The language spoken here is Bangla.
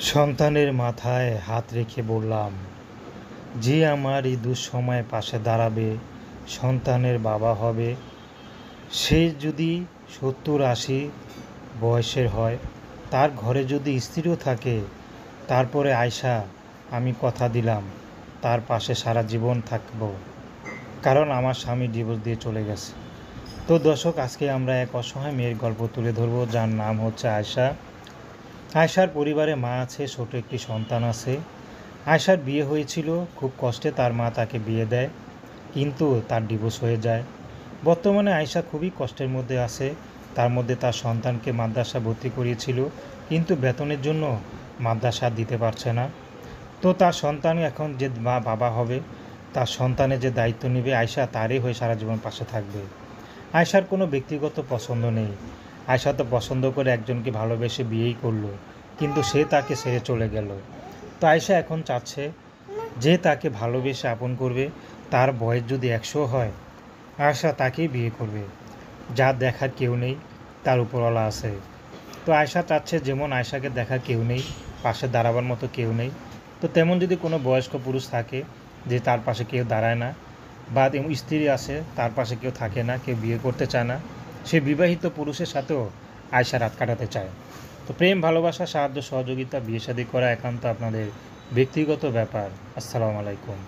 সন্তানের মাথায় হাত রেখে বললাম, যে আমার এই দুঃসময়ে পাশে দাঁড়াবে, সন্তানের বাবা হবে, সে যদি 70-80 বয়সের হয়, তার ঘরে যদি স্ত্রীও থাকে, তারপরে আয়শা, আমি কথা দিলাম তার পাশে সারা জীবন থাকব, কারণ আমার স্বামী ডিভোর্স দিয়ে চলে গেছে। তো দর্শক, আজকে আমরা এক অসহায় মেয়ের গল্প তুলে ধরব, যার নাম হচ্ছে আয়শা। আয়শার পরিবারে মা আছে, ছোট একটি সন্তান আছে। আয়শার বিয়ে হয়েছিল, খুব কষ্টে তার মা তাকে বিয়ে দেয়, কিন্তু তার ডিভোর্স হয়ে যায়। বর্তমানে আয়শা খুবই কষ্টের মধ্যে আছে। তার মধ্যে তার সন্তানকে মাদ্রাসা ভর্তি করিয়েছিল, কিন্তু বেতনের জন্য মাদ্রাসা দিতে পারছে না। তো তার সন্তান এখন যে বাবা হবে, তার সন্তানের যে দায়িত্ব নেবে, আয়শা তারই হয়ে সারা জীবন পাশে থাকবে। আয়শার কোনো ব্যক্তিগত পছন্দ নেই। আয়শা তো পছন্দ করে একজনকে ভালোবেসে বিয়েই করলো, কিন্তু সে তাকে ছেড়ে চলে গেল। তো আয়শা এখন চাচ্ছে যে তাকে ভালোবেসে আপন করবে, তার বয়স যদি 100 হয়, আয়শা তাকেই বিয়ে করবে। যার দেখার কেউ নেই, তার উপরওয়ালা আছে। তো আয়শা চাচ্ছে, যেমন আয়শাকে দেখার কেউ নেই, পাশে দাঁড়াবার মতো কেউ নেই, তো তেমন যদি কোনো বয়স্ক পুরুষ থাকে যে তার পাশে কেউ দাঁড়ায় না, বা স্ত্রী আছে তার পাশে কেউ থাকে না, কেউ বিয়ে করতে চায় না, সে বিবাহিত পুরুষের সাথেও আয়শা রাত কাটাতে চায়। তো প্রেম, ভালোবাসা, সাহায্য, সহযোগিতা, বিয়ে শাদী করা একান্ত আপনাদের ব্যক্তিগত ব্যাপার। আসসালামু আলাইকুম।